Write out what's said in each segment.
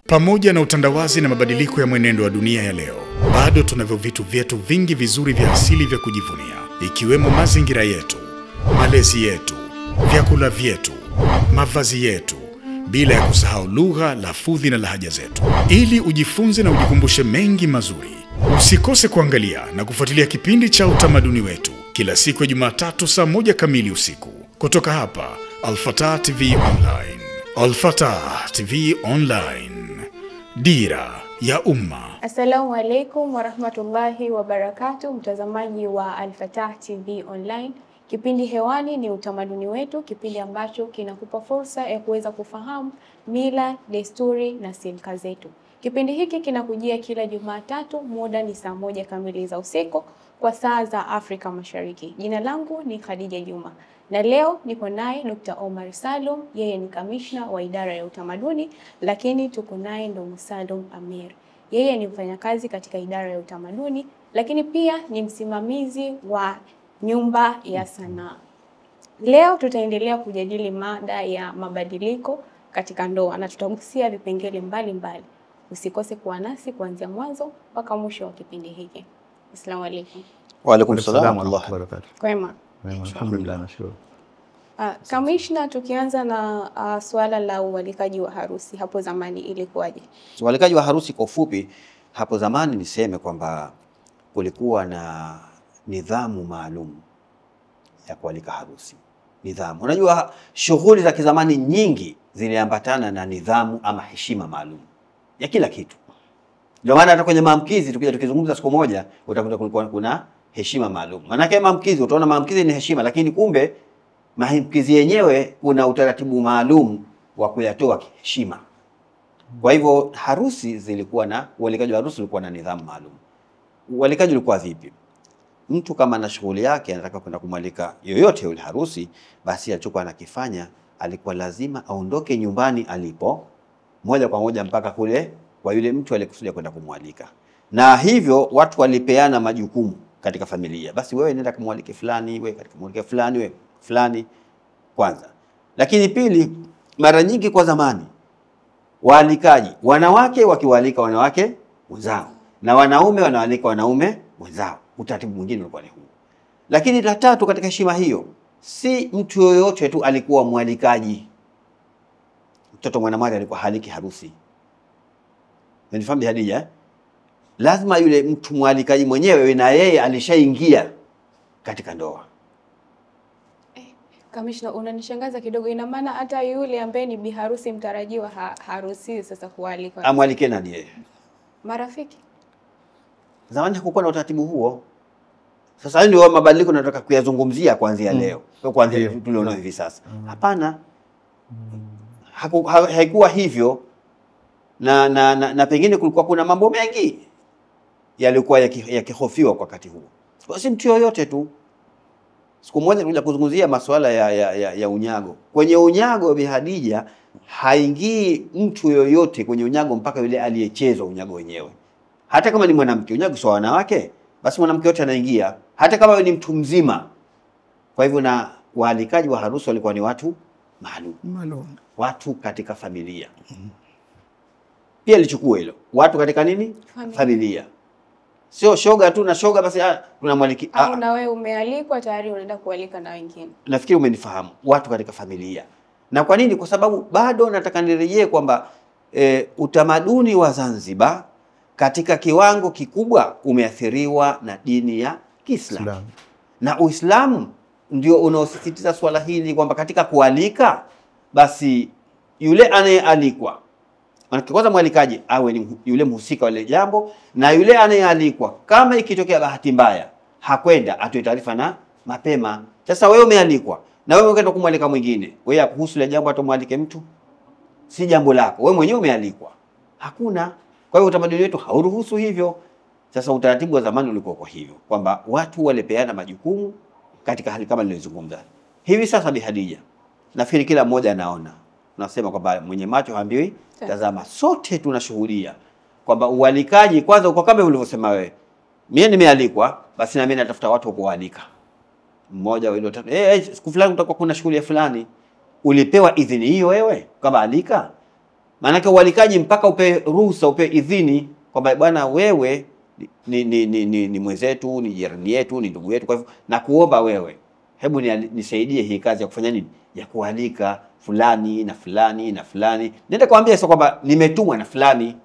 Pamoja na utandawazi na mabadiliko ya mwenendo wa dunia ya leo, bado tunavyo vitu vyetu vingi vizuri vya asili vya kujivunia, ikiwemo mazingira yetu, malezi yetu, vyakula vyetu, mavazi yetu, bila ya kusahau lugha, lafudhi na lahaja zetu. Ili ujifunze na ujikumbushe mengi mazuri, usikose kuangalia na kufuatilia kipindi cha utamaduni wetu kila siku ya Jumatatu saa 1 kamili usiku kutoka hapa Al-Fatah TV Online. Al-Fatah TV Online, dira ya umma. Assalamu alaikum warahmatullahi wabarakatuh, mtazamaji wa Al-Fatah TV Online. Kipindi hewani ni utamaduni wetu, kipindi ambacho kinakupa fursa ya kuweza kufahamu mila, desturi na silka zetu. Kipindi hiki kinakujia kila Jumatatu, muda ni saa 1 kamili za usiku kwa saa za Afrika Mashariki. Jina langu ni Khadija Juma. Na leo niko naye Dr. Omar Salum, yeye ni kamishna wa idara ya utamaduni, lakini tuko naye Ndugu Salum Amir. Yeye ni mfanyakazi katika idara ya utamaduni, lakini pia ni msimamizi wa nyumba ya sanaa. Leo tutaendelea kujadili mada ya mabadiliko katika ndoa na tutagusia vipengele mbalimbali. Usikose kuwa nasi kuanzia mwanzo mpaka mwisho wa kipindi hiki. Asalamu alaykum. Wa alaykum salaam wa rahmatullahi wa barakatuh. Kwema. Alhamdulillah, nashukuru. Kamishna, tukianza na swala la ualikaji wa harusi, hapo zamani ilikuwaje? Ualikaji wa harusi kwa ufupi, hapo zamani niseme kwamba kulikuwa na nidhamu maalum ya kualika harusi. Nidhamu. Unajua shughuli za kizamani nyingi ziliambatana na nidhamu ama heshima maalum ya kila kitu. Ndio maana hata kwenye maamkizi tukizungumza siku moja utakuta kuna heshima maalum. Maana yake maamkizi, utaona maamkizi ni heshima, lakini kumbe maamkizi yenyewe kuna utaratibu maalum wa kuyatoa heshima. Kwa hivyo harusi zilikuwa na ualikaji wa harusi ulikuwa na nidhamu maalum. Ualikaji ulikuwa vipi? Mtu kama ana shughuli yake anataka kwenda kumwalika yoyote yule harusi, basi alichokuwa anakifanya alikuwa lazima aondoke nyumbani alipo moja kwa moja mpaka kule kwa yule mtu aliyekusudia kwenda kumwalika. Na hivyo watu walipeana majukumu katika familia. Basi wewe nenda kumwalike fulani, wewe katika kumwalike fulani, wewe fulani kwanza. Lakini pili, mara nyingi kwa zamani waalikaji, wanawake wakiwaalika wanawake wenzao na wanaume wanawaalika wanaume wenzao. Utaratibu mwingine ulikuwa ni huu. Lakini la tatu katika heshima hiyo, si mtu yoyote tu alikuwa mwalikaji. Mtoto mwanamwali alikuwa haliki harusi. Unifahamu Hadija? Lazima yule mtu mwalikaji mwenyewe na yeye alishaingia katika ndoa. Kamishna, unanishangaza kidogo. Ina maana hata yule ambaye ni bi harusi mtarajiwa harusi sasa kualika. Amwalike nani yeye? Marafiki. Zamani hakukuwa na utaratibu huo. Sasa ndio mabadiliko nataka kuyazungumzia kuanzia leo. Kwa kuanzia tulionao hivi sasa. Hapana. Haikuwa hivyo. Na pengine kulikuwa kuna mambo mengi yalikuwa yakihofiwa kwa wakati huo. Kwa si mtu yoyote tu. Siku moja tulikuja kuzungumzia masuala ya unyago. Kwenye unyago Bi Hadija haingii mtu yoyote kwenye unyago mpaka yule aliyechezwa unyago wenyewe. Hata kama ni mwanamke, unyago sio wanawake, basi mwanamke yote anaingia, hata kama ni mtu mzima. Kwa hivyo na waalikaji wa harusi walikuwa ni watu maalum. Watu katika familia. Pia lichukue hilo. Watu katika nini? Familia. Sio shoga tu na shoga basi tunamwaliki. Au na wewe umealikwa tayari unaenda kualika na wengine. Nafikiri umenifahamu. Watu katika familia. Na kwa nini? Kwa sababu bado nataka nirejee kwamba utamaduni wa Zanzibar katika kiwango kikubwa umeathiriwa na dini ya Kiislamu. Na Uislamu ndio unaosisitiza swala hili kwamba katika kualika basi yule anayealikwa, kwanza mwalikaji awe ni yule mhusika wa ile jambo, na yule anayealikwa kama ikitokea bahati mbaya hakwenda atoe taarifa na mapema. Sasa wewe umealikwa na wewe ukaenda kumwalika mwingine, wewe kuhusu ile jambo atomwalike mtu, si jambo lako. Wewe mwenyewe umealikwa. Hakuna. Kwa hiyo utamaduni wetu hauruhusu hivyo. Sasa utaratibu wa zamani ulikuwa kwa hivyo kwamba watu walipeana majukumu katika hali kama nilizungumza. Hivi sasa Bi Hadija, nafikiri kila mmoja anaona. Nasema kwamba mwenye macho haambiwi tazama. Sote tunashuhudia kwamba ualikaji kwanza uko kama ulivyosema wewe. Mimi nimealikwa, basi na mimi natafuta watu wa kualika. Mmoja wale watatu. Siku fulani kutakuwa kuna shughuli fulani. Ulipewa idhini hiyo wewe kama alika? Maana ualikaji mpaka upe ruhusa, upe idhini kwamba bwana wewe ni mwenzetu, ni jirani yetu, ni ndugu yetu, kwa hivyo na kuomba wewe hebu nisaidie hii kazi ya kufanya nini, ya kualika fulani na fulani na fulani, nenda kaambia sio kwamba nimetumwa na fulani.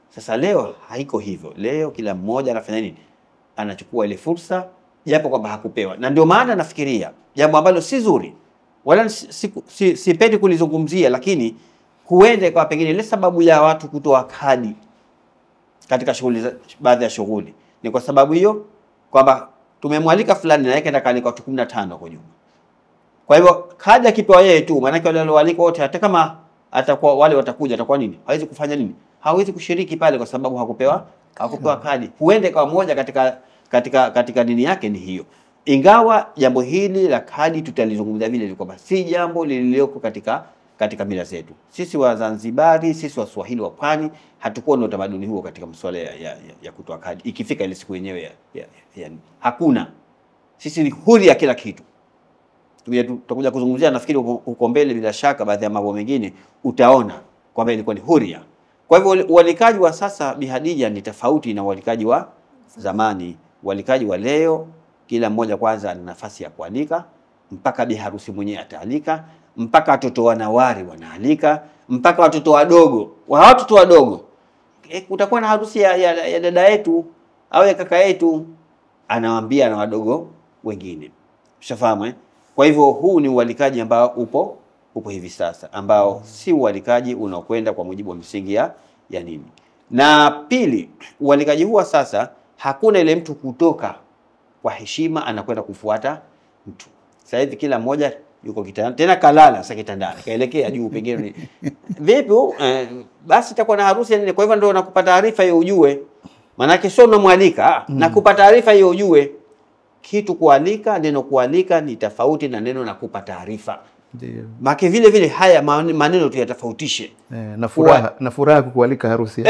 Sasa leo haiko hivyo. Leo kila mmoja anafanya nini, anachukua ile fursa japo kwamba hakupewa. Na ndio maana nafikiria jambo ambalo si zuri wala sipendi kulizungumzia, lakini huende kwa pengine ile sababu ya watu kutoa kadi katika shughuli, baadhi ya shughuli ni kwa sababu hiyo kwamba tumemwalika fulani na yake ndakaalika watu 15 kwa nyuma. Kwa hivyo kadi akipewa yeye tu, maana wale walioalika wote, hata kama atakuwa wale watakuja, atakuwa nini, hawezi kufanya nini, hawezi kushiriki pale kwa sababu hakupewa kadi. Huende kwa moja katika dini yake ni hiyo. Ingawa jambo hili la kadi tutalizungumzia vile kwamba si jambo lililoko katika mila zetu. Sisi wa Zanzibari, sisi wa Swahili wa Pwani hatukuwa na utamaduni huo katika masuala ya kutoa kadi. Ikifika ile siku yenyewe hakuna. Sisi ni huri ya kila kitu. Tutakuja kuzungumzia nafikiri uko mbele, bila shaka baadhi ya mambo mengine utaona kwamba ilikuwa ni huria. Kwa hivyo ualikaji wa sasa Bi Khadija ni tofauti na ualikaji wa zamani. Ualikaji wa leo kila mmoja kwanza ana nafasi ya kualika, mpaka bi harusi mwenyewe ataalika, mpaka watoto wanawari wanaalika, mpaka watoto wadogo. Watoto wadogo kutakuwa na harusi ya dada yetu au ya kaka yetu, anawaambia na wadogo wengine. Ushafahamu Kwa hivyo huu ni ualikaji ambao upo hivi sasa, ambao si ualikaji unaokwenda kwa mujibu wa misingi ya nini. Na pili, ualikaji huu sasa hakuna ile mtu kutoka kwa heshima anakwenda kufuata mtu. Sasa hivi kila mmoja yuko kitandani, tena kalala sasa kitandani, kaelekea juu pengine vipi basi itakuwa na harusi nini. Kwa hivyo ndio nakupa taarifa hiyo ujue, maana sio unamwalika nakupa taarifa hiyo ujue. Kitu kualika, neno kualika ni tofauti na neno nakupa taarifa. Ndio. Maana vile vile haya maneno tuyatofautishe. Na furaha kukualika harusi.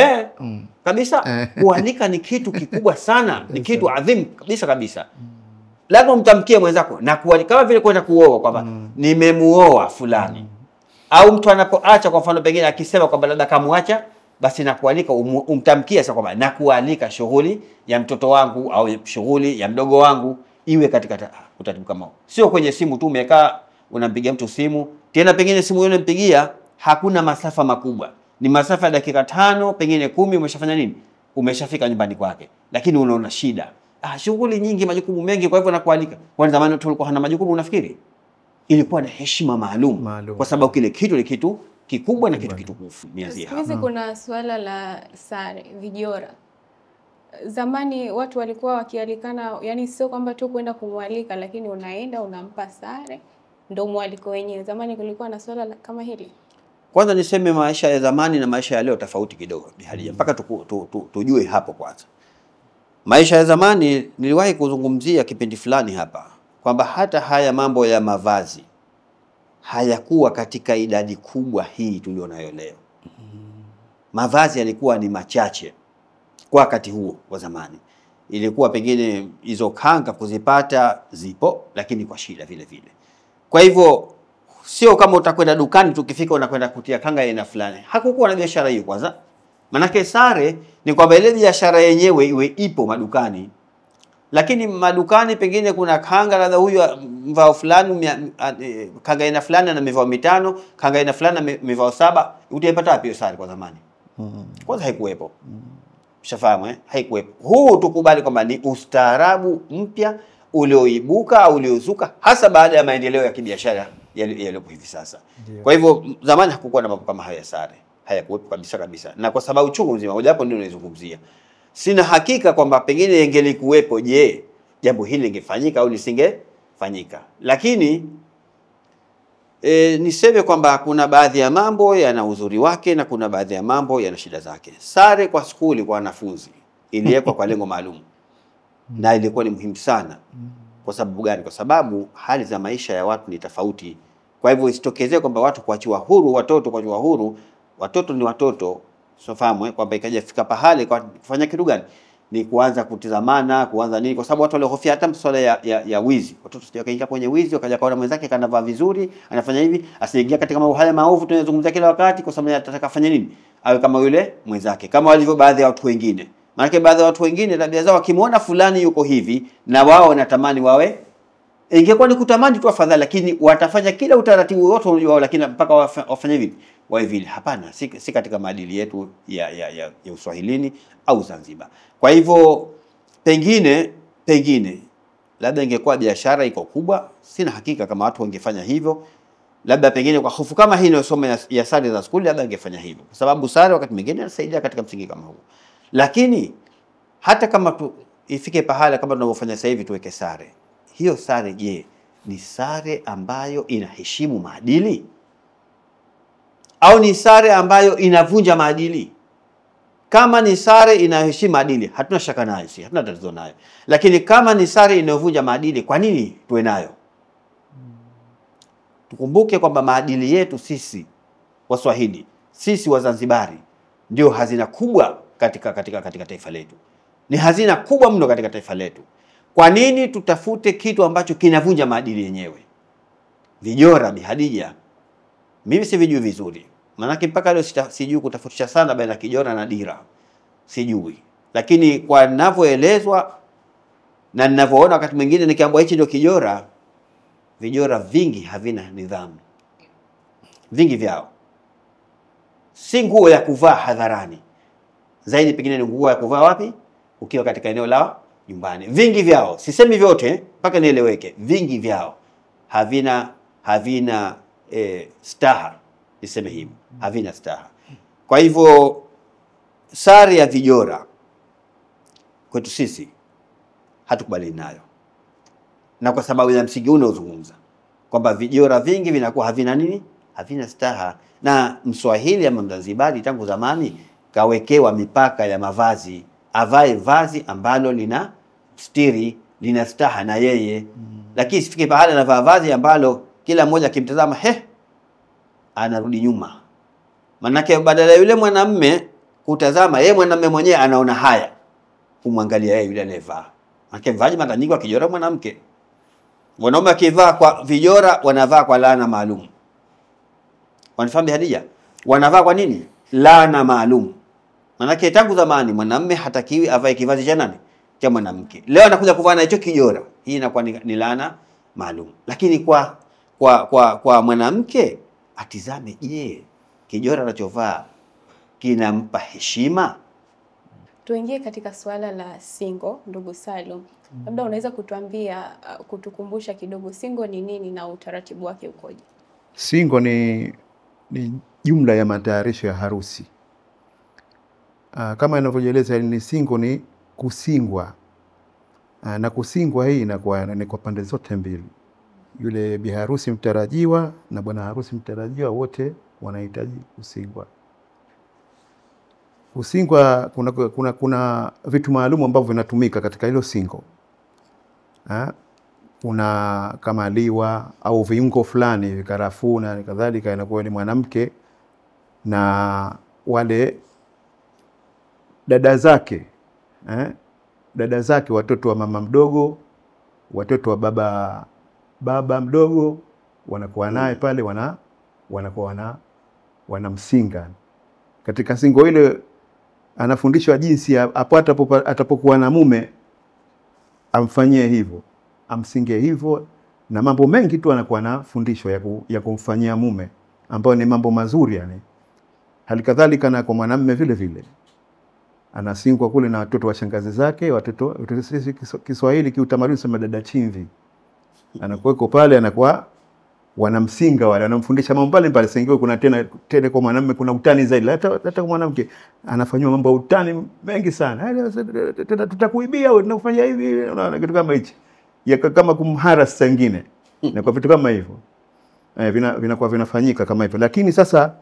Kabisa. Kualika ni kitu kikubwa sana, ni kitu adhimu kabisa. Lazima mtamkie mwenzako na kualika, kama vile kwenda kuoa kwamba nimemuoa fulani. Au mtu anapoacha kwa mfano pengine akisema kwamba labda kamuacha, basi na kualika umtamkie sasa kwamba na kualika shughuli ya mtoto wangu au shughuli ya mdogo wangu iwe katika utaratibu kama huo. Sio kwenye simu tu umekaa unampigia mtu simu, tena pengine simu yule unampigia hakuna masafa makubwa. Ni masafa ya dakika 5 pengine 10 umeshafanya nini? Umeshafika nyumbani kwake. Lakini unaona shida. Shughuli nyingi, majukumu mengi, kwa hivyo nakualika. Kwa zamani tulikuwa hana majukumu, unafikiri? Ilikuwa na heshima maalum. Kwa sababu kile kitu ni kitu kikubwa na kitu kitukufu. Nianzie hapa. Kuna suala la sare, vijora. Zamani watu walikuwa wakialikana, yani sio kwamba tu kwenda kumwalika, lakini unaenda unampa sare ndio mwaliko wenyewe. Zamani kulikuwa na swala kama hili. Kwanza niseme maisha ya zamani na maisha ya leo tofauti kidogo Bi Khadija, mpaka tujue hapo kwanza. Maisha ya zamani niliwahi kuzungumzia kipindi fulani hapa kwamba hata haya mambo ya mavazi hayakuwa katika idadi kubwa hii tulionayo leo. Mavazi yalikuwa ni machache kwa wakati huo wa zamani. Ilikuwa pengine hizo kanga kuzipata zipo, lakini kwa shida vile vile. Kwa hivyo sio kama utakwenda dukani tukifika unakwenda kutia kanga aina fulani. Hakukuwa na biashara hiyo kwanza. Manake sare ni kwamba ile biashara yenyewe iwe ipo madukani. Lakini madukani pengine kuna kanga labda huyu mvao fulani kanga aina fulani na mivao 5, kanga aina fulani na mivao 7, utaipata wapi hiyo sare kwa zamani? Kwanza haikuwepo. Ushafahamu haikuwepo. Huu tukubali kwamba ni ustaarabu mpya ulioibuka au uliozuka hasa baada ya maendeleo ya kibiashara yaliyopo hivi sasa. Kwa hivyo zamani hakukuwa na mambo kama haya sare. Hayakuwepo kabisa. Na kwa sababu chungu nzima moja hapo ndio naizungumzia. Sina hakika kwamba pengine ingelikuwepo jambo hili lingefanyika au lisingefanyika. Lakini niseme kwamba kuna baadhi ya mambo yana uzuri wake na kuna baadhi ya mambo yana shida zake. Sare kwa skuli kwa wanafunzi iliwekwa kwa lengo maalum. Na ilikuwa ni muhimu sana. Kwa sababu gani? Kwa sababu hali za maisha ya watu ni tofauti. Kwa hivyo isitokezee kwamba watu kuachiwa huru, watoto kuachiwa huru. Watoto ni watoto. Unafahamu kwamba ikaja fika pahali kwa kufanya kitu gani? ni kuanza kutizamana, kuanza nini, kwa sababu watu walihofia hata masuala ya wizi. Watoto sio kaingia kwenye wizi, wakaja kaona mwenzake kanavaa vizuri, anafanya hivi, asiingia katika mambo haya maovu tunayozungumzia kila wakati, kwa sababu atataka afanye nini? Awe kama yule mwenzake, kama walivyo baadhi ya watu wengine. Maana baadhi ya watu wengine tabia zao, wakimwona fulani yuko hivi na wao wanatamani wawe, ingekuwa ni kutamani tu afadhali, lakini watafanya kila utaratibu wote wao, lakini mpaka wafanye hivi wawe vile. Hapana, si katika maadili yetu ya Uswahilini au Zanzibar. Kwa hivyo pengine labda ingekuwa biashara iko kubwa, sina hakika kama watu wangefanya hivyo. Labda pengine kwa hofu kama hii inayosoma ya sare za skuli, labda ingefanya hivyo, kwa sababu sare wakati mwingine inasaidia katika msingi kama huu. Lakini hata kama ifike pahala kama tunavyofanya sasa hivi tuweke sare, hiyo sare je, ni sare ambayo inaheshimu maadili au ni sare ambayo inavunja maadili? Kama ni sare inayoheshimu maadili, hatuna shaka nayo, hatuna tatizo nayo. Lakini kama ni sare inayovunja maadili, kwa nini tuwe nayo? Tukumbuke kwamba maadili yetu sisi Waswahili, sisi Wazanzibari, ndio hazina kubwa katika taifa letu. Ni hazina kubwa mno katika taifa letu. Kwa nini tutafute kitu ambacho kinavunja maadili yenyewe? Vijora, Bi Khadija, mimi sivijui vizuri. Maana mpaka leo sijui kutafutisha sana baina kijora na dira. Sijui. Lakini kwa ninavyoelezwa na ninavyoona wakati mwingine nikiambiwa hichi ndio kijora, vijora vingi havina nidhamu. Vingi vyao si nguo ya kuvaa hadharani. Zaidi pengine ni nguo ya kuvaa wapi? Ukiwa katika eneo la nyumbani. Vingi vyao, sisemi vyote mpaka nieleweke, vingi vyao havina staha, niseme hivyo, havina staha. Kwa hivyo sare ya vijora kwetu sisi hatukubali nayo, na kwa sababu ya msingi unaozungumza kwamba vijora vingi vinakuwa havina nini, havina staha. Na Mswahili ama Mzanzibari tangu zamani kawekewa mipaka ya mavazi, avae vazi ambalo lina stiri, lina staha na yeye. Lakini sifike pahala na vazi ambalo kila mmoja akimtazama anarudi nyuma. Manake badala yule mwanamume kutazama yeye, mwanamume mwenyewe anaona haya kumwangalia yeye yule anayevaa. Manake mvaji mara nyingi wa kijora mwanamke. Wanaume akivaa kwa vijora wanavaa kwa laana maalum. Wanafahamu Bi Khadija? Wanavaa kwa nini? Laana maalum. Manake tangu zamani mwanamume hatakiwi avae kivazi cha nani? Cha mwanamke. Leo anakuja kuvaa na hicho kijora. Hii inakuwa ni laana maalum. Lakini kwa mwanamke atizame, je, kijora anachovaa kinampa heshima? Tuingie katika suala la singo, ndugu Salum. Labda unaweza kutuambia, kutukumbusha kidogo singo ni nini na utaratibu wake ukoje? Singo ni jumla ya matayarisho ya harusi. Kama inavyoeleza ni singo ni kusingwa. Na kusingwa hii inakuwa ni kwa pande zote mbili. Yule bi harusi mtarajiwa na bwana harusi mtarajiwa wote wanahitaji kusingwa. Kusingwa kuna vitu maalum ambavyo vinatumika katika hilo singo. Kuna kama liwa au viungo fulani, karafuu na kadhalika, inakuwa ni mwanamke na wale dada zake, watoto wa mama mdogo, watoto wa baba mdogo, wanakuwa naye pale, wanakuwa wanamsinga. Katika singo ile anafundishwa jinsi atapokuwa na mume amfanyie hivyo, amsinge hivyo, na mambo mengi tu anakuwa na fundisho ya kumfanyia mume ambayo ni mambo mazuri yani. Halikadhalika na kwa mwanamume vile vile anasingwa kule na watoto wa shangazi zake, watoto sisi Kiswahili kiutamaduni sema dada chimvi. Anakuweko pale, anakuwa wanamsinga wale, wanamfundisha mambo mbalimbali. Singio kuna tena kwa mwanamume kuna utani zaidi. Hata kwa mwanamke anafanywa mambo utani mengi sana. Tutakuibia au tunakufanyia hivi, na kitu kama hichi. Kama kumharas sengine. Na kwa vitu kama hivyo. Vinakuwa vinafanyika kama hivyo. Lakini sasa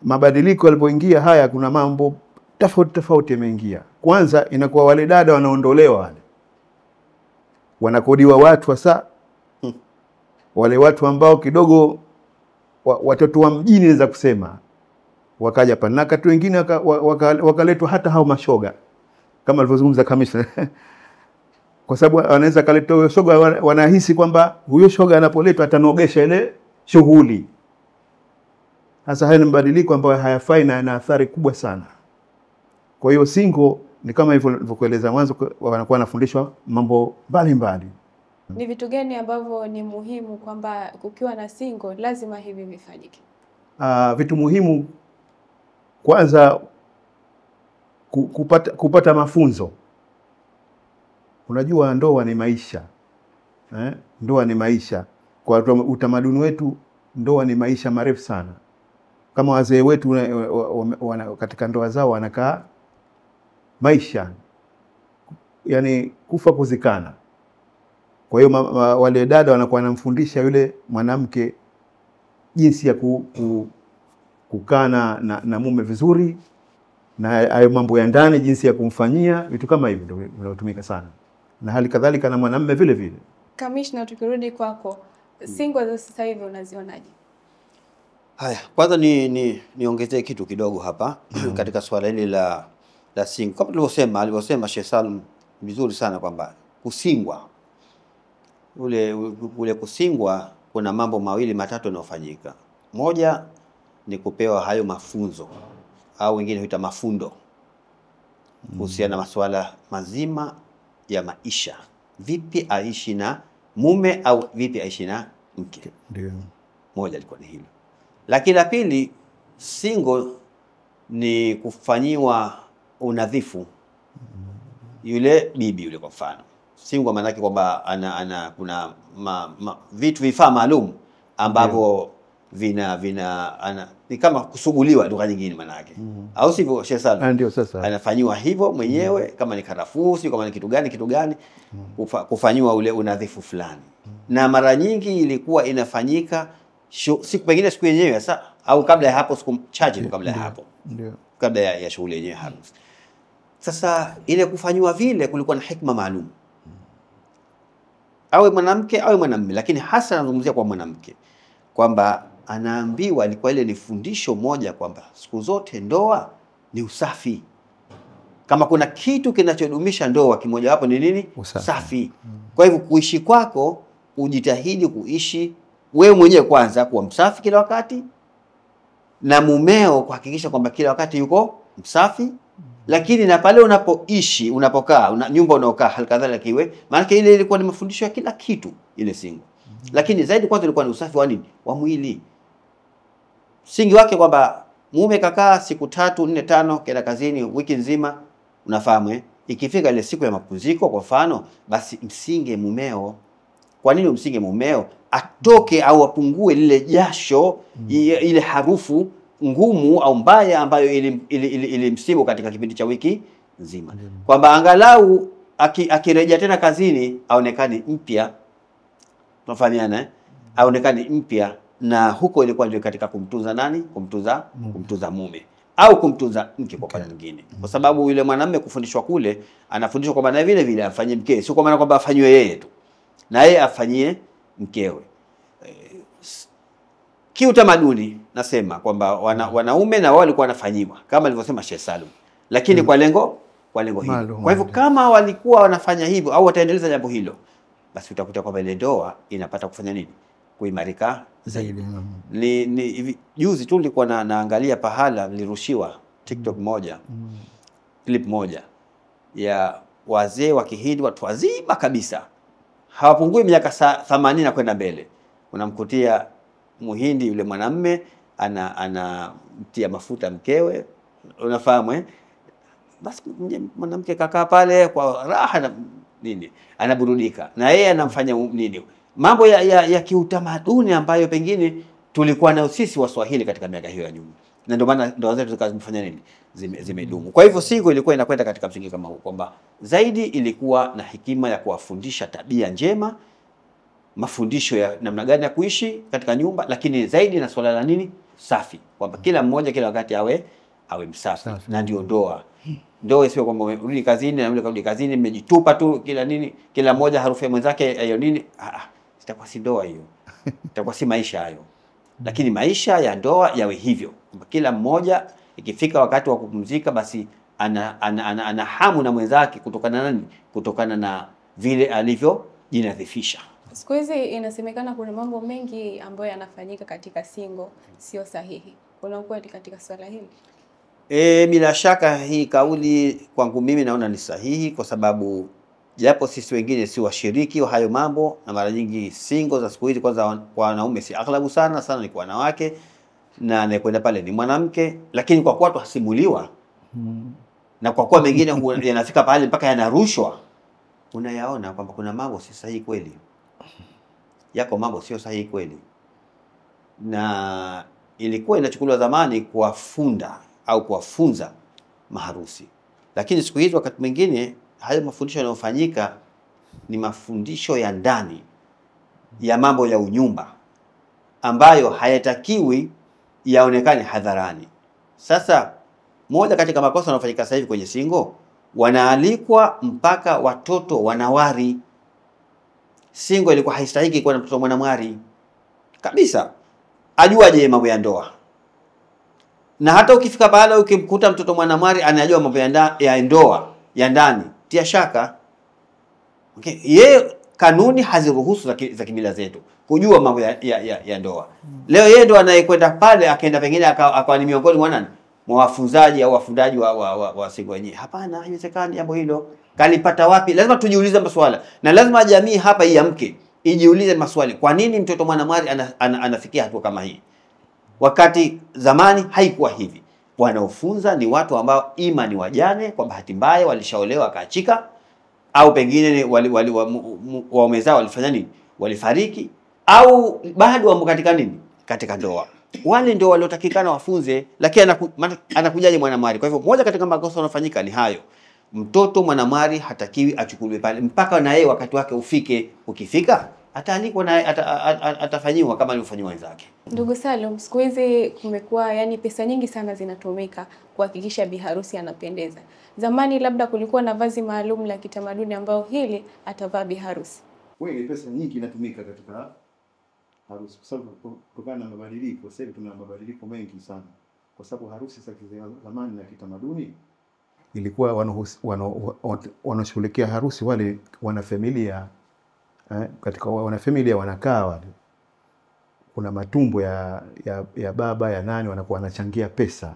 mabadiliko yalipoingia haya, kuna mambo tofauti yameingia. Kwanza inakuwa wale dada wanaondolewa wale. Wanakodiwa watu hasa wale watu ambao kidogo watoto wa mjini naweza kusema wakaja pana, na watu wengine wakaletwa hata hao mashoga kama alivyozungumza kamishna kwa sababu anaweza kaleta huyo shoga, wanahisi kwamba huyo shoga anapoletwa atanogesha ile shughuli. Sasa haya ni mabadiliko ambayo hayafai na yana athari kubwa sana. Kwa hiyo single ni kama hivyo nilivyokueleza mwanzo, wanakuwa wanafundishwa mambo mbalimbali. Ni vitu gani ambavyo ni muhimu kwamba kukiwa na single lazima hivi vifanyike? Vitu muhimu, kwanza kupata mafunzo. Unajua ndoa ni maisha. Ndoa ni maisha. Kwa utamaduni wetu ndoa ni maisha marefu sana. Kama wazee wetu katika ndoa zao wanakaa maisha, yani kufa kuzikana. Kwa hiyo wale dada wanakuwa wanamfundisha yule mwanamke jinsi ya kukaa na mume vizuri, na hayo mambo ya ndani jinsi ya kumfanyia, vitu kama hivi ndio vinatumika sana. Na hali kadhalika na mwanamume vile vile. Kamishna, tukirudi kwako, single za sasa hivi unazionaje? Haya, kwanza niongezee kitu kidogo hapa katika swala hili la single. Kama alivyosema Sheikh Salum vizuri sana kwamba kusingwa, ule kusingwa kuna mambo mawili matatu yanayofanyika. Moja ni kupewa hayo mafunzo au wengine huita mafundo kuhusiana na masuala mazima ya maisha. Vipi aishi na mume au vipi aishi na mke. Ndio. Moja alikuwa ni hilo. Lakini la pili, single ni kufanyiwa unadhifu yule bibi yule. Kwa mfano single maana yake kwamba ana kuna vitu vifaa maalum ambavyo ni kama kusuguliwa lugha nyingine maana yake. Au sivyo Sheikh Salum? Ndio. Sasa anafanywa hivyo mwenyewe, kama ni karafuu, kama ni kitu gani kufanywa ule unadhifu fulani. Na mara nyingi ilikuwa inafanyika siku yenyewe sasa, au kabla ya hapo, siku chache kabla ya hapo. Ndio. Kabla ya shughuli yenyewe harusi. Sasa ile kufanywa vile kulikuwa na hikma maalum. Awe mwanamke awe mwanamume, lakini hasa nazungumzia kwa mwanamke kwamba anaambiwa, ilikuwa ile ni fundisho moja kwamba siku zote ndoa ni usafi. Kama kuna kitu kinachodumisha ndoa kimoja wapo ni nini? Usafi. Kwa hivyo kuishi kwako ujitahidi kuishi wewe mwenyewe kwanza kuwa msafi kila wakati, na mumeo kuhakikisha kwamba kila wakati yuko msafi. Lakini na pale unapoishi, unapokaa, nyumba unaokaa halikadhalika kiwe, maana ile ilikuwa ni mafundisho ya kila kitu ile single. Lakini zaidi kwanza ilikuwa ni usafi wa nini? Wa mwili. Singi wake kwamba mume kakaa siku 3, 4, 5 kenda kazini wiki nzima, unafahamu ikifika ile siku ya mapumziko kwa mfano, basi msinge mumeo. Kwa nini umsinge mumeo? Atoke au apungue lile jasho, ile harufu ngumu au mbaya ambayo ili msibu katika kipindi cha wiki nzima. Kwamba angalau akirejea tena kazini aonekane mpya. Tunafahamiana aonekane mpya. Na huko ilikuwa ndio katika kumtunza nani? Kumtunza mume au kumtunza mke kwa pande nyingine. Kwa sababu yule mwanamume kufundishwa kule, anafundishwa kwamba na vile vile afanyie mkewe, sio kwa maana kwamba afanywe yeye tu, na yeye afanyie mkewe. Kiutamaduni nasema kwamba wanaume na wao walikuwa wanafanyiwa kama alivyosema Sheikh Salum, lakini kwa lengo hilo. Kwa hivyo kama walikuwa wanafanya hivyo au wataendeleza jambo hilo, basi utakuta kwamba ile ndoa inapata kufanya nini? Kuimarika zaidi. Hivi juzi tu nilikuwa naangalia pahala, nilirushiwa TikTok moja, clip moja ya wazee wa Kihindi, watu wazima kabisa, hawapungui miaka 80 kwenda mbele. Unamkutia Muhindi yule mwanamume anamtia mafuta mkewe, unafahamu basi mwanamke kakaa pale kwa raha na nini, anaburudika na yeye anamfanya nini, mambo ya kiutamaduni ambayo pengine tulikuwa nayo sisi Waswahili katika miaka hiyo ya nyuma, na ndio maana ndoa zetu zikafanya nini, zimedumu. Kwa hivyo single ilikuwa inakwenda katika msingi kama huu, kwamba zaidi ilikuwa na hekima ya kuwafundisha tabia njema, mafundisho ya namna gani ya kuishi katika nyumba, lakini zaidi na swala la nini? Safi. Kwamba kila mmoja kila wakati awe msafi. Na ndio ndoa. Ndoa sio kwamba urudi kazini na yule karudi kazini mmejitupa tu kila nini, kila mmoja harufu ya mwenzake hiyo nini. Itakuwa si ndoa hiyo. Itakuwa si maisha hayo. Lakini maisha ya ndoa yawe hivyo. Kwamba kila mmoja ikifika wakati wa kupumzika, basi ana hamu na mwenzake kutokana na nini? Kutokana na vile alivyojinadhifisha. Siku hizi inasemekana kuna mambo mengi ambayo yanafanyika katika single sio sahihi. Kuna ukweli katika swala hili? Bila shaka hii kauli kwangu mimi naona ni sahihi, kwa sababu japo sisi wengine si washiriki wa hayo mambo, na mara nyingi single za siku hizi, kwanza kwa wanaume si aghlabu sana ni kwa wanawake, na anayekwenda pale ni mwanamke, lakini kwa kuwa tuhasimuliwa na kwa kuwa mengine yanafika pale mpaka yanarushwa, unayaona kwamba kuna mambo si sahihi kweli, yako mambo sio sahihi kweli. Na ilikuwa inachukuliwa zamani kuwafunda au kuwafunza maharusi, lakini siku hizi wakati mwingine hayo mafundisho yanayofanyika ni mafundisho ya ndani ya mambo ya unyumba ambayo hayatakiwi yaonekane hadharani. Sasa moja katika makosa yanayofanyika sasa hivi kwenye single, wanaalikwa mpaka watoto wanawari. Single ilikuwa haistahiki kuwa na mtoto mwanamwari kabisa. Ajuaje mambo ya ndoa? Na hata ukifika baada ukimkuta mtoto mwanamwari anajua mambo ya ndoa ya ndani, tia shaka. Okay, yeye kanuni haziruhusu za kimila zetu kujua mambo ya ndoa. Leo yeye ndo anayekwenda pale, akaenda pengine akawa ni miongoni mwa nani? Mwa wafunzaji au wafundaji wa single wenyewe. Hapana, haiwezekani jambo hilo. Kalipata wapi? Lazima tujiulize maswala, na lazima jamii hapa iamke ijiulize maswali. Kwa nini mtoto mwanamwari anafikia hatua kama hii, wakati zamani haikuwa hivi? Wanaofunza ni watu ambao ima ni wajane, kwa bahati mbaya walishaolewa akaachika, au pengine waume zao walifanya nini, walifariki, au bado wamo katika nini, katika ndoa. Wale ndio waliotakikana wafunze, lakini anakujaje mwanamwari? Kwa hivyo moja katika makosa yanayofanyika ni hayo. Mtoto mwanamwari hatakiwi achukuliwe pale mpaka na yeye wakati wake ufike. Ukifika ataalikwa na atafanyiwa kama alivyofanywa wenzake. Ndugu Salum, siku hizi kumekuwa pesa nyingi sana zinatumika kuhakikisha biharusi anapendeza. Zamani labda kulikuwa na vazi maalum la kitamaduni ambao hili atavaa biharusi. Kweli pesa nyingi inatumika katika harusi, kwa sababu kutokana na mabadiliko. Sasa tuna mabadiliko mengi sana, kwa sababu harusi za zamani na kitamaduni ilikuwa wanashughulikia harusi wale wanafamilia, katika wanafamilia wanakaa wale, kuna matumbo ya baba ya nani, wanakuwa wanachangia pesa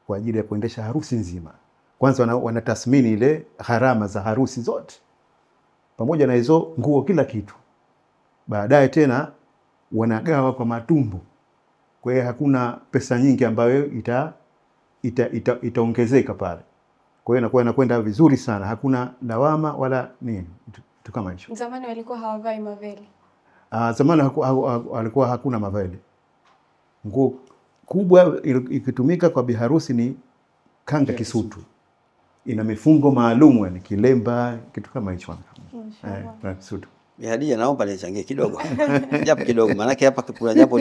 kwa ajili ya kuendesha harusi nzima. Kwanza wanatathmini ile gharama za harusi zote pamoja na hizo nguo, kila kitu. Baadaye tena wanagawa kwa matumbo. Kwa hiyo hakuna pesa nyingi ambayo itaongezeka pale. Kwa hiyo inakuwa inakwenda vizuri sana, hakuna lawama wala nini kitu kama hicho. Zamani walikuwa hawavai maveli. Zamani walikuwa hakuna maveli. Nguo kubwa ikitumika kwa biharusi ni kanga kisutu. Ina mifungo maalum, yani kilemba, kitu kama hicho. Kanga kisutu. Hadija, naomba nichangie kidogo. Japo kidogo, maana hapa kuna jambo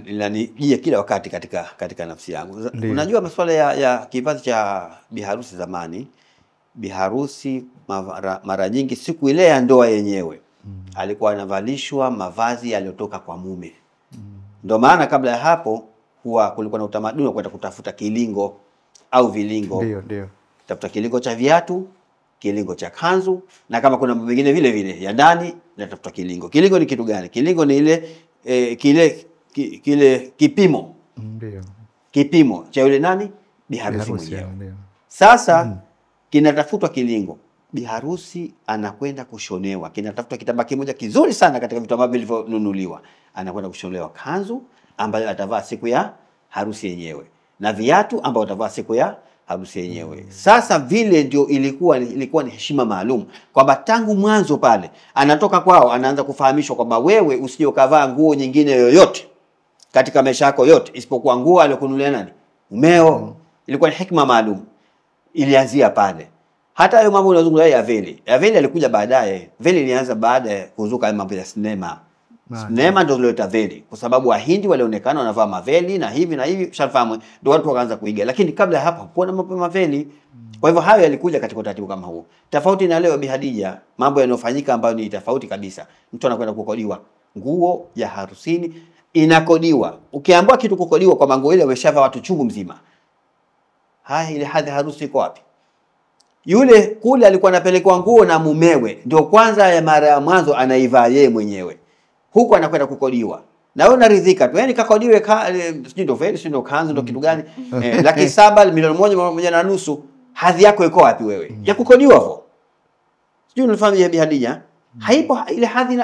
linanijia kila wakati katika nafsi yangu. Unajua masuala ya kivazi cha biharusi zamani, biharusi mara nyingi siku ile ya ndoa yenyewe alikuwa anavalishwa mavazi yaliyotoka kwa mume. Ndio maana kabla ya hapo kulikuwa na utamaduni wa kwenda kutafuta kilingo au vilingo. Ndio. Tafuta kilingo cha viatu, kilingo cha kanzu, na kama kuna mambo mengine vile vile ya ndani, na tafuta kilingo. Kilingo ni kitu gani? Kilingo ni kile kipimo. Ndio. Kipimo cha yule nani? Biharusi mwenyewe. Sasa kinatafutwa kilingo. Biharusi anakwenda kushonewa. Kinatafutwa kitambaa kimoja kizuri sana katika vitu ambavyo vilivyonunuliwa. Anakwenda kushonewa kanzu ambayo atavaa siku ya harusi yenyewe, na viatu ambao atavaa siku ya harusi yenyewe. Sasa vile ndio ilikuwa ni heshima maalum, kwamba tangu mwanzo pale anatoka kwao anaanza kufahamishwa kwamba wewe usije ukavaa nguo nyingine yoyote katika maisha yako yote isipokuwa nguo aliyokununulia nani? Mumeo. Ilikuwa ni hikma maalum, ilianzia pale. Hata hayo mambo unazungumzia ya veli. Ya veli alikuja baadaye. Veli ilianza baada ya kuzuka mambo ya sinema. Sinema ndio zilileta veli, kwa sababu Wahindi walionekana wanavaa maveli na hivi shafahamu, ndio watu wakaanza kuiga. Lakini kabla ya hapo hakuwa na mambo maveli. Kwa hivyo hayo yalikuja katika utaratibu kama huo. Tofauti na leo Bi Hadija, mambo yanayofanyika ambayo ni tofauti kabisa. Mtu anakwenda kukodiwa nguo ya harusini, inakodiwa. Ukiambiwa kitu kukodiwa kwa mango ile, umeshavaa watu chungu mzima. haya ile hadhi harusi iko wapi? Yule kule alikuwa anapelekwa nguo na mumewe, ndio kwanza ya mara ya mwanzo anaivaa yeye mwenyewe, huku anakwenda kukodiwa na wewe unaridhika tu, yani kakodiwe sijui ndio vile sijui ndio kanzu ndio kitu gani, 700,000 milioni 1.5, hadhi yako iko wapi wewe ya kukodiwa hapo? Sijui unafahamu Bi Hadija, haipo ile hadhi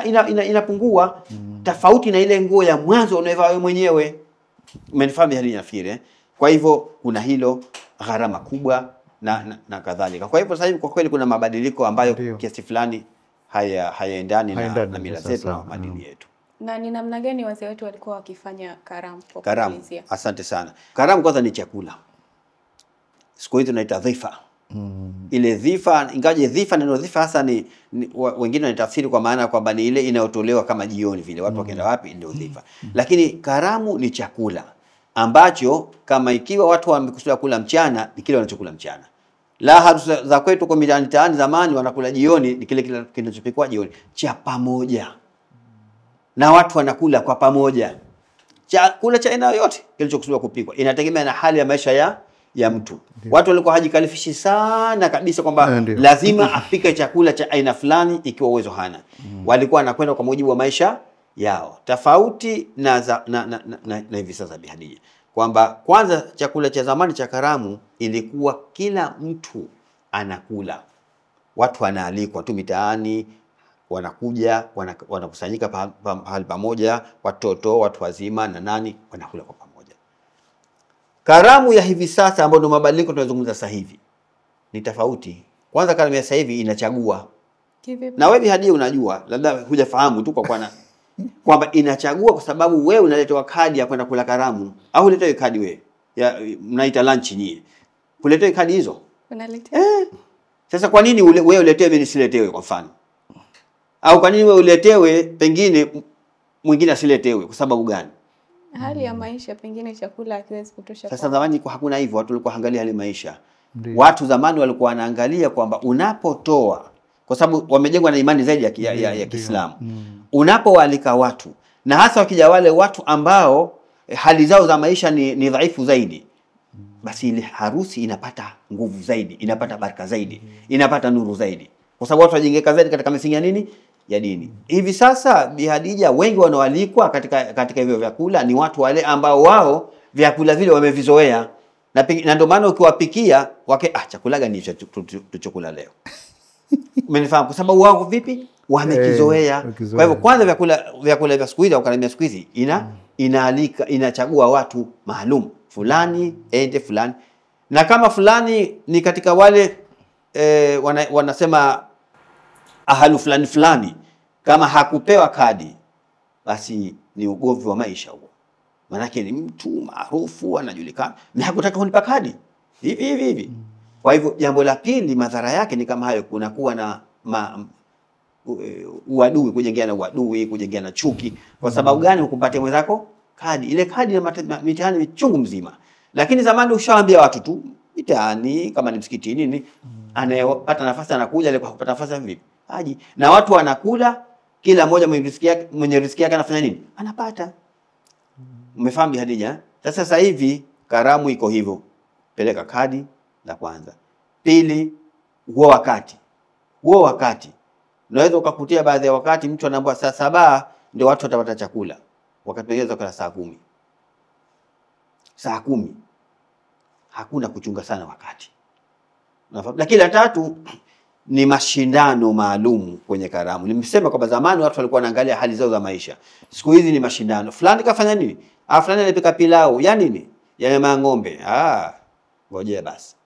inapungua, tofauti na ile nguo ya mwanzo unaivaa wewe mwenyewe. Umenifahamu Bi Hadija nafikiri? Kwa hivyo kuna hilo, gharama kubwa na kadhalika. Kwa hivyo sasa hivi kwa kweli kuna mabadiliko ambayo kiasi fulani hayaendani na mila zetu na maadili yetu. Na ni namna gani wazee wetu walikuwa wakifanya karamu? Karamu, asante sana. Karamu kwanza ni chakula. Siku hizi tunaita dhifa. Ile dhifa, ingaje dhifa, neno dhifa hasa ni wengine wanatafsiri kwa maana kwamba ni ile inayotolewa kama jioni vile watu wakienda wapi ndio dhifa. Lakini karamu ni chakula ambacho kama ikiwa watu wamekusudia kula mchana ni kile wanachokula mchana. La harusi za kwetu kwa mitaani zamani wanakula jioni ni kile kinachopikwa jioni cha pamoja. Na watu wanakula kwa pamoja. Chakula cha aina yote kilichokusudiwa kupikwa inategemea na hali ya maisha ya mtu. Watu walikuwa hajikalifishi sana kabisa kwamba lazima apike chakula cha aina fulani ikiwa uwezo hana. Walikuwa wanakwenda kwa mujibu wa maisha yao. Tofauti na hivi sasa Bi Hadija. Kwamba kwanza chakula cha zamani cha karamu ilikuwa kila mtu anakula. Watu wanaalikwa tu mitaani, wanakuja, wanakusanyika pahali pamoja, watoto, watu wazima na nani wanakula kwa pamoja. Karamu ya hivi sasa ambayo ndio mabadiliko tunazungumza sasa hivi ni tofauti. Kwanza karamu ya sasa hivi inachagua. Na wewe Bi Hadija unajua, labda hujafahamu tu kwa kwamba inachagua kwa sababu wewe unaletewa kadi ya kwenda kula karamu au uletewe kadi wewe ya mnaita lunch nyie. Kuletewa kadi hizo? Unaletewa. Sasa kwa nini wewe uletewe mimi nisiletewe kwa mfano? Au kwa nini wewe uletewe pengine mwingine asiletewe kwa sababu gani? Hali ya maisha, pengine chakula hakiwezi kutosha. Sasa zamani kwa hakuna hivyo, watu walikuwa angalia hali maisha. Watu zamani walikuwa wanaangalia kwamba unapotoa, kwa sababu wamejengwa na imani zaidi ya Kiislamu. Unapoalika watu na hasa wakija wale watu ambao hali zao za maisha ni dhaifu zaidi, basi ile harusi inapata nguvu zaidi, inapata baraka zaidi, inapata nuru zaidi. Kwa sababu watu wajengeka zaidi katika misingi ya nini? Ya dini. Hivi sasa Bi Hadija, wengi wanaoalikwa katika hivyo vyakula ni watu wale ambao wao vyakula vile wamevizoea. Na ndio maana ukiwapikia chakula gani hicho tuchokula leo? Umenifahamu? Kwa sababu wao vipi? Wamekizoea. Kwa hivyo kwanza vyakula vya siku hizi au karamu ya siku hizi inaalika, inachagua watu maalum, fulani ende fulani. Na kama fulani ni katika wale wanasema ahalu fulani, kama hakupewa kadi basi ni ugomvi wa maisha huo. Manake ni mtu maarufu anajulikana na hakutaka kunipa kadi hivi. Kwa hivyo jambo la pili, madhara yake ni kama hayo, kunakuwa na uadui, kujengeana uadui, kujengeana chuki. Kwa sababu gani? Ukupatia mwenzako kadi. Ile kadi na mitihani michungu mzima. Lakini zamani ushawaambia watu tu mitaani, kama ni msikitini ni anayepata nafasi anakuja, ile kupata nafasi vipi? Haji. Na watu wanakula, kila mmoja mwenye riziki yake anafanya nini? Anapata. Umefahamu Bi Hadija? Sasa hivi karamu iko hivyo. Peleka kadi la kwanza. Pili, huo wakati. Unaweza ukakutia baadhi ya wakati mtu anaambiwa saa 7 ndio watu watapata chakula. Wakati mwingine kwa saa 10. Saa 10. Hakuna kuchunga sana wakati. Lakini la tatu ni mashindano maalum kwenye karamu. Nimesema kwamba zamani watu walikuwa wanaangalia hali zao za maisha. Siku hizi ni mashindano. Fulani kafanya nini? Fulani alipika pilau. Ya nini? Ya nyama ya ng'ombe. Ngoja basi.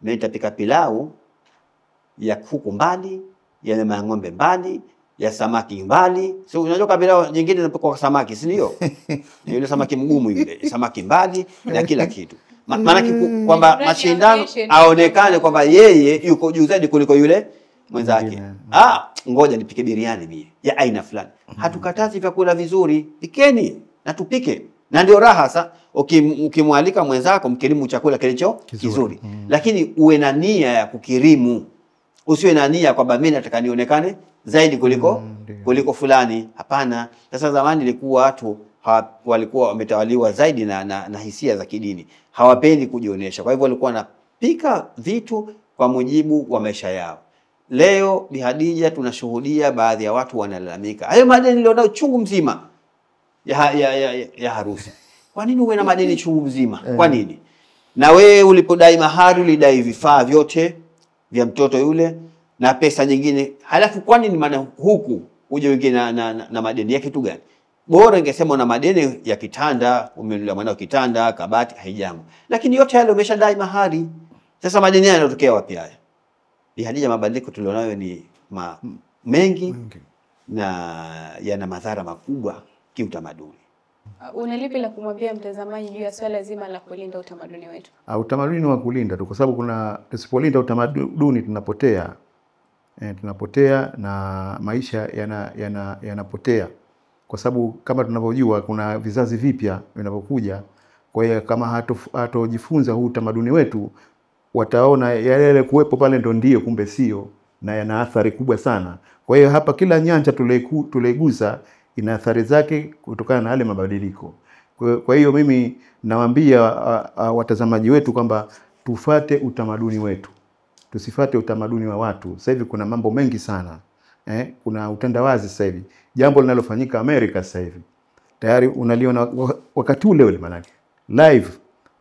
Mimi nitapika pilau ya kuku mbali, ya nyama ya ng'ombe mbali, ya samaki mbali. Sio unajua kabila nyingine zinapikwa kwa samaki, si ndio? Ni yule samaki mgumu yule, samaki mbali na kila kitu. Maana kwamba mashindano aonekane kwamba yeye yuko juu zaidi kuliko yule mwenzake. Ngoja nipike biriani mimi ya aina fulani. Hatukatazi vyakula vizuri, pikeni na tupike. Na ndio raha sasa ukimwalika mwenzako mkirimu chakula kilicho kizuri. Lakini uwe na nia ya kukirimu. Usiwe na nia kwamba mimi nataka nionekane zaidi kuliko fulani. Hapana. Sasa zamani ilikuwa watu walikuwa wametawaliwa zaidi na hisia za kidini, hawapendi kujionyesha. Kwa hivyo walikuwa wanapika vitu kwa mujibu wa maisha yao. Leo Bi Khadija tunashuhudia baadhi ya watu wanalalamika, hayo madeni nilionao chungu mzima ya harusi. Kwa nini uwe na madeni chungu mzima? Kwa nini? Na wewe ulipodai mahari ulidai vifaa vyote vya mtoto yule na pesa nyingine. Halafu kwa nini maana huku uje wengine na madeni ya kitu gani? Bora ingesema una madeni ya kitanda, umenunulia mwanao kitanda, kabati, haijambo. Lakini yote yale umeshadai mahari. Sasa madeni yanatokea wapi haya? Bi Khadija, mabadiliko tulionayo ni mengi na yana madhara makubwa kiutamaduni. Unalipi la kumwambia mtazamaji juu ya swala zima la kulinda utamaduni wetu? Utamaduni wa kulinda tu, kwa sababu tusipolinda utamaduni tunapotea na maisha yanapotea. Kwa sababu kama tunavyojua kuna vizazi vipya vinavyokuja. Kwa hiyo kama hatojifunza huu utamaduni wetu, wataona yale kuwepo pale ndio kumbe sio, na yana athari kubwa sana. Kwa hiyo hapa kila nyanja tulegusa ina athari zake kutokana na yale mabadiliko. Kwa hiyo mimi nawaambia watazamaji wetu kwamba tufate utamaduni wetu. Tusifate utamaduni wa watu. Sasa hivi kuna mambo mengi sana. Kuna utandawazi sasa hivi. Jambo linalofanyika Amerika sasa hivi, tayari unaliona wakati ule manake. Live,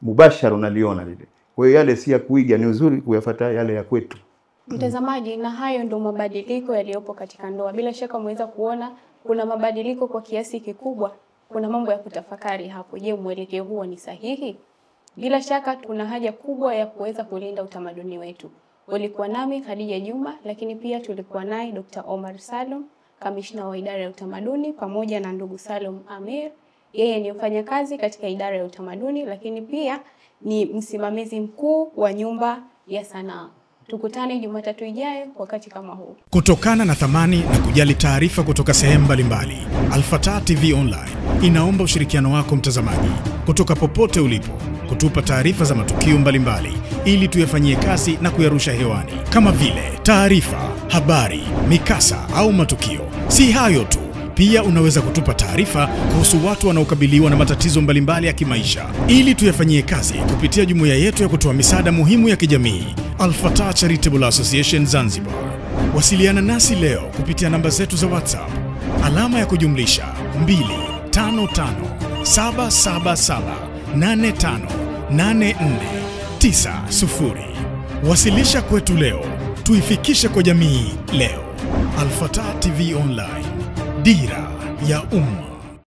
mubashara unaliona lile. Kwa hiyo yale si ya kuiga, ni uzuri kuyafuata yale ya kwetu. Mtazamaji, na hayo ndio mabadiliko yaliyopo katika ndoa. Bila shaka umeweza kuona kuna mabadiliko kwa kiasi kikubwa. Kuna mambo ya kutafakari hapo. Je, mwelekeo huo ni sahihi? Bila shaka tuna haja kubwa ya kuweza kulinda utamaduni wetu. Ulikuwa nami Khadija Juma, lakini pia tulikuwa naye Dr. Omar Salum, kamishna wa idara ya utamaduni, pamoja na ndugu Salum Amir. Yeye ni mfanyakazi katika idara ya utamaduni, lakini pia ni msimamizi mkuu wa nyumba ya sanaa. Tukutane Jumatatu ijayo wakati kama huu. Kutokana na thamani na kujali taarifa kutoka sehemu mbalimbali, Al-Fatah TV Online inaomba ushirikiano wako mtazamaji, kutoka popote ulipo, kutupa taarifa za matukio mbalimbali ili tuyafanyie kazi na kuyarusha hewani, kama vile taarifa, habari, mikasa au matukio. Si hayo tu, pia unaweza kutupa taarifa kuhusu watu wanaokabiliwa na matatizo mbalimbali ya kimaisha ili tuyafanyie kazi kupitia jumuiya yetu ya kutoa misaada muhimu ya kijamii, Al-Fatah Charitable Association Zanzibar. Wasiliana nasi leo kupitia namba zetu za WhatsApp alama ya kujumlisha 25577858490. Wasilisha kwetu leo, tuifikishe kwa jamii leo. Al-Fatah TV Online, dira ya umma.